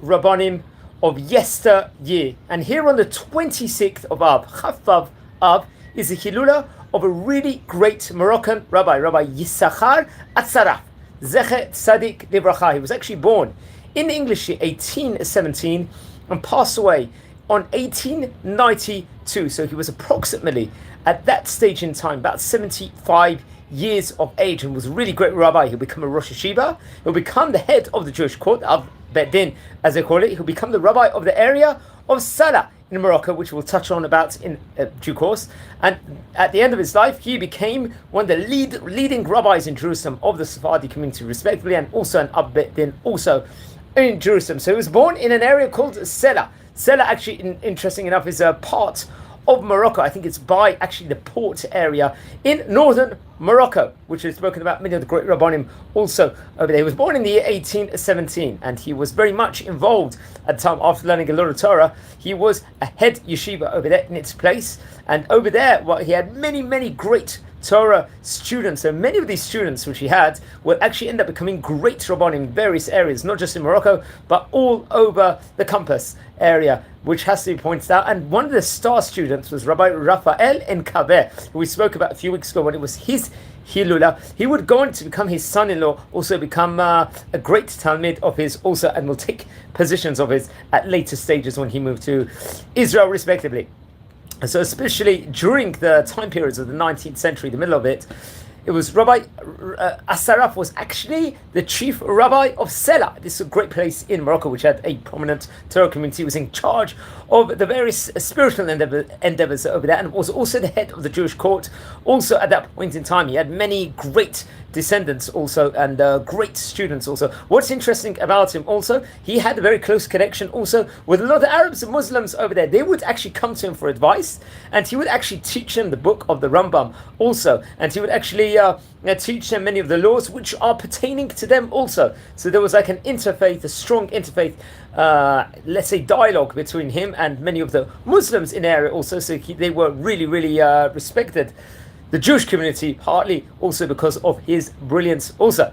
Rabbanim of yesteryear. And here on the 26th of Av, Chaf Av, is the Hilula of a really great Moroccan rabbi, Rabbi Issachar Assaraf Z'tl. He was actually born in the English year 1817 and passed away on 1892. So he was approximately, at that stage in time, about 75 years of age, and was a really great rabbi. He'll become a Rosh Yeshiva. He'll become the head of the Jewish court, of Bet Din, as they call it. He'll become the rabbi of the area of Salah in Morocco, which we'll touch on about in due course. And at the end of his life, he became one of the leading rabbis in Jerusalem of the Sephardi community, respectively, and also an Ab Bet Din, also in Jerusalem. So he was born in an area called Salah. Salah, actually, interesting enough, is a part of Morocco. I think it's by actually the port area in northern Morocco, which is spoken about many of the great Rabbanim also over there. He was born in the year 1817, and he was very much involved at the time. After learning a lot of Torah, he was a head yeshiva over there in its place, and over there, he had many great Torah students, and many of these students which he had will actually end up becoming great Rabbanim in various areas, not just in Morocco, but all over the compass area, which has to be pointed out. And one of the star students was Rabbi Raphael Enkaveh, who we spoke about a few weeks ago when it was his Hilula. He would go on to become his son-in-law, also become a great Talmid of his also, and will take positions of his at later stages when he moved to Israel, respectively. So especially during the time periods of the 19th century, the middle of it, it was Rabbi Assaraf was actually the chief rabbi of Salah. This is a great place in Morocco, which had a prominent Torah community. He was in charge of the various spiritual endeavors over there, and was also the head of the Jewish court. Also at that point in time, he had many great descendants also, and great students also. What's interesting about him also, he had a very close connection also with a lot of Arabs and Muslims over there. They would actually come to him for advice, and he would actually teach them the book of the Rambam also, and he would actually teach them many of the laws which are pertaining to them also. So there was like an interfaith, a strong interfaith, let's say, dialogue between him and many of the Muslims in the area also. So they were really respected, the Jewish community, partly also because of his brilliance also.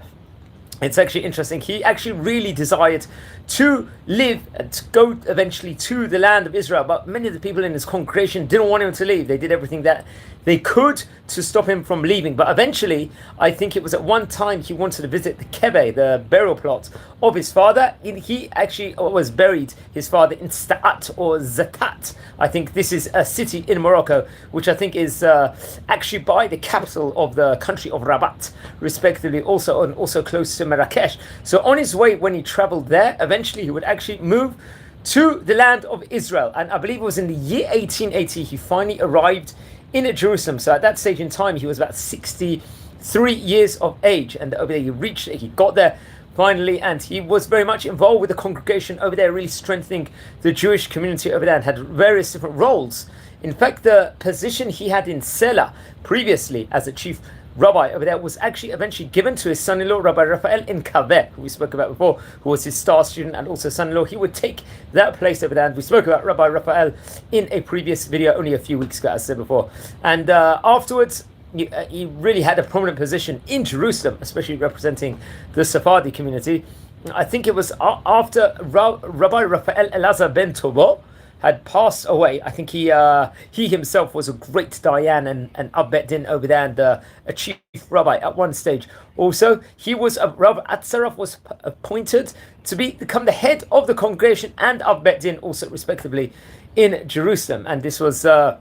It's actually interesting. He actually really desired to live and to go eventually to the land of Israel, but many of the people in his congregation didn't want him to leave. They did everything that they could to stop him from leaving. But eventually, I think it was at one time he wanted to visit the Kebe, the burial plot of his father. He actually was buried, his father, in Sta'at or Zakat. I think this is a city in Morocco, which I think is actually by the capital of the country of Rabat, respectively, also, and also close to Marrakesh. So on his way, when he traveled there, eventually he would actually move to the land of Israel. And I believe it was in the year 1880 he finally arrived in Jerusalem. So at that stage in time, he was about 63 years of age, and over there he got there finally, and he was very much involved with the congregation over there, really strengthening the Jewish community over there, and had various different roles. In fact, the position he had in Salah previously as a chief rabbi over there was actually eventually given to his son-in-law, Rabbi Raphael Enkaveh, who we spoke about before, who was his star student and also son-in-law. He would take that place over there, and we spoke about Rabbi Raphael in a previous video only a few weeks ago, as I said before. And afterwards, he really had a prominent position in Jerusalem, especially representing the Sephardi community. I think it was after Rabbi Raphael Elazar ben Tobo had passed away. I think he himself was a great Dayan and Ab Bet Din over there, and a chief rabbi at one stage. Also, Rabbi Atzarath was appointed to become the head of the congregation and Ab Bet Din also, respectively, in Jerusalem. And this was a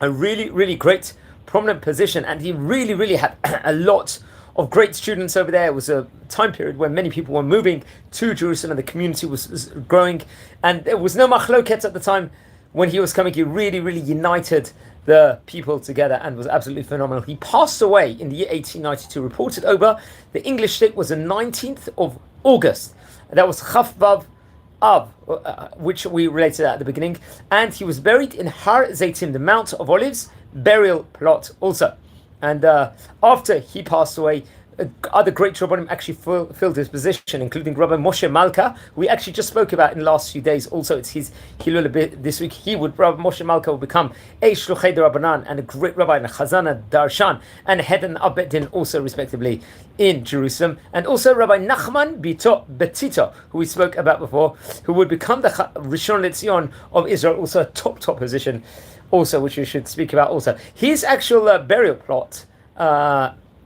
really great prominent position, and he really had a lot of great students over there. It was a time period when many people were moving to Jerusalem, and the community was growing, and there was no machloket at the time when he was coming. He really united the people together and was absolutely phenomenal. He passed away in the year 1892, reported over the English date was the 19th of August. That was Chaf Vav Av, which we related at the beginning, and he was buried in Har Zaitim, the Mount of Olives burial plot also. And after he passed away, other great Rabbanim actually filled his position, including Rabbi Moshe Malka, who we actually just spoke about in the last few days. Also, it's his Hilul this week. Rabbi Moshe Malka will become a Shluchei Rabbanan and a great rabbi and a Chazana Darshan and head and Ab Bet Din also respectively in Jerusalem. And also Rabbi Nachman Betito, who we spoke about before, who would become the Rishon LeZion of Israel, also a top position, also which we should speak about. Also, his actual burial plot.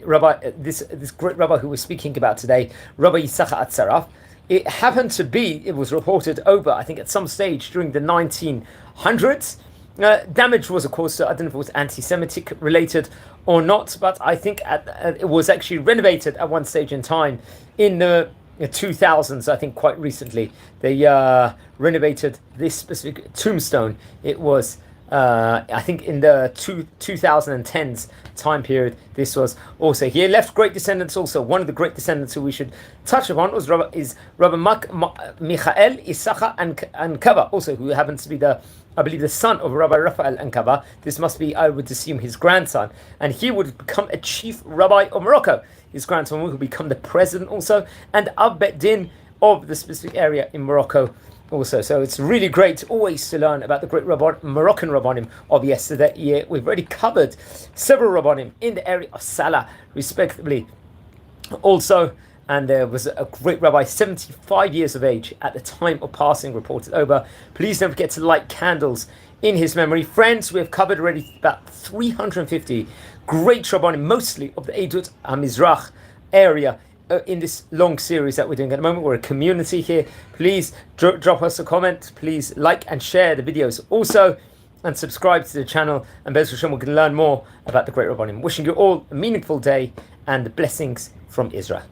This great rabbi who we're speaking about today, Rabbi Issachar Assaraf, it was reported over, I think, at some stage during the 1900s. Damage was, of course, I don't know if it was anti-Semitic related or not, but I think it was actually renovated at one stage in time in the 2000s. I think quite recently they renovated this specific tombstone. It was I think in the 2010s time period. This was also, he left great descendants also. One of the great descendants who we should touch upon was Rabbi Michael Issachar Ankaba, also, who happens to be I believe the son of Rabbi Raphael Ankaba. This must be, I would assume, his grandson, and he would become a chief rabbi of Morocco. His grandson would become the president also, and Ab Bet Din of the specific area in Morocco also. So it's really great always to learn about the great Moroccan Rabbanim of yesterday. We've already covered several Rabbanim in the area of Salah, respectively. Also, and there was a great rabbi, 75 years of age at the time of passing, reported over. Please don't forget to light candles in his memory. Friends, we have covered already about 350 great Rabbanim, mostly of the Eidut HaMizrach area, in this long series that we're doing at the moment. We're a community here. Please drop us a comment. Please like and share the videos also, and subscribe to the channel. And Bez Hashem, we can learn more about the great Rabbanim. Wishing you all a meaningful day and blessings from Israel.